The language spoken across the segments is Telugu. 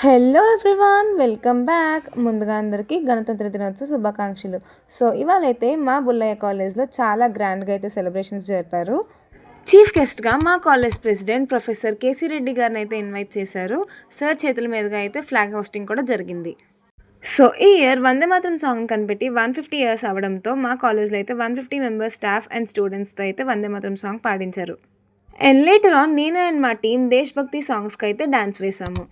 Hello everyone, welcome back. ముందుగా అందరికీ గణతంత్ర దినోత్సవ శుభాకాంక్షలు. సో ఇవాళైతే మా బుల్లయ్య కాలేజ్లో చాలా గ్రాండ్గా అయితే సెలబ్రేషన్స్ జరిపారు. చీఫ్ గెస్ట్గా మా college president professor KC Reddy గారిని అయితే ఇన్వైట్ చేశారు. సార్ చేతుల మీదుగా అయితే ఫ్లాగ్ హోస్టింగ్ కూడా జరిగింది. సో ఈ ఇయర్ వందే మాతరం సాంగ్ కనిపెట్టి 150 ఇయర్స్ అవడంతో మా కాలేజ్లో అయితే 150 మెంబర్స్ స్టాఫ్ అండ్ స్టూడెంట్స్తో అయితే Vande Mataram song పాడించారు. And later on నేను అండ్ మా టీం దేశభక్తి సాంగ్స్కి అయితే డాన్స్ వేసాము.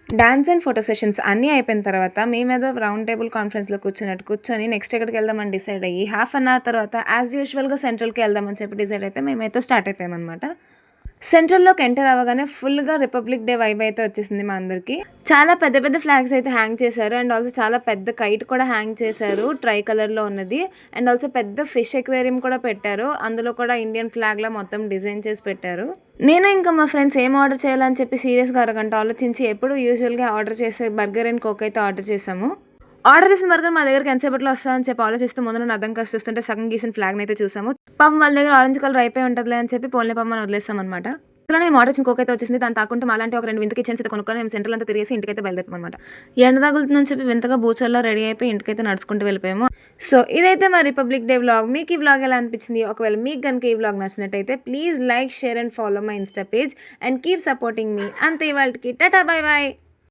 డాన్స్ అండ్ ఫోటో సెషన్స్ అన్నీ అయిపోయిన తర్వాత మేమేదో రౌండ్ టేబుల్ కాన్ఫరెన్స్లో కూర్చొని నెక్స్ట్ ఎక్కడికి వెళ్దామని డిసైడ్ అయ్యి హాఫ్ అన్ అవర్ తర్వాత యాజ్ యూజువల్గా సెంట్రల్కి వెళ్దామని చెప్పి డిసైడ్ అయిపోయి మేమైతే స్టార్ట్ అయిపోయామన్నమాట. సెంట్రల్లోకి ఎంటర్ అవ్వగానే ఫుల్గా రిపబ్లిక్ డే వైబ్ అయితే వచ్చేసింది మా అందరికి. చాలా పెద్ద పెద్ద ఫ్లాగ్స్ అయితే హ్యాంగ్ చేశారు అండ్ ఆల్సో చాలా పెద్ద కైట్ కూడా హ్యాంగ్ చేశారు, ట్రై కలర్లో ఉన్నది. అండ్ ఆల్సో పెద్ద ఫిష్ ఎక్వేరియం కూడా పెట్టారు, అందులో కూడా ఇండియన్ ఫ్లాగ్లా మొత్తం డిజైన్ చేసి పెట్టారు. నేను ఇంకా మా ఫ్రెండ్స్ ఏం ఆర్డర్ చేయాలని చెప్పి సీరియస్గా అరగంట ఆలోచించి ఎప్పుడు యూజువల్గా ఆర్డర్ చేసే బర్గర్ అండ్ కోక్ అయితే ఆర్డర్ చేసాము. ఆర్డర్ చేసిన బర్గర్ మా దగ్గరికి ఎంతసేపట్లో వస్తుందని చెప్పి ఆలోచిస్తూ ముందు అర్థం కాస్ట్ చూస్తుంటే సగం గీసిన ఫ్లాగ్ని అయితే చూసాము. పాపం వాళ్ళ దగ్గర ఆరెంజ్ కలర్ అయిపోయి ఉంటుందిలే అని చెప్పి పోన్లే పాపం వదిలేస్తాం అనమాట. అందులో మేము ఆర్డర్ చేసిన కోక్ అయితే వచ్చేసింది. దాన్ని తాకుంటే మాలాంటి ఒక 2 వింత కిచెన్స్ అయితే కొనుక్కొని మేము సెంటర్ అంతా తిరిగేసి ఇంటికైతే బయలుదేరాం అనమాట. ఎండ తగులుతుందని చెప్పి వింతగా బూచర్లో రెడీ అయిపోయి ఇంటికైతే నడుచుకుంటూ వెళ్ళిపోయాము. సో ఇదైతే మా రిపబ్లిక్ డే వ్లాగ్. మీకు ఈ వ్లాగ్ ఎలా అనిపించింది? ఒకవేళ మీకు కనుక ఈ వ్లాగ్ నచ్చినట్టయితే please like, share and follow my insta page and keep supporting మీ. అంతే, ఇవాళకి టాటా, బై బై.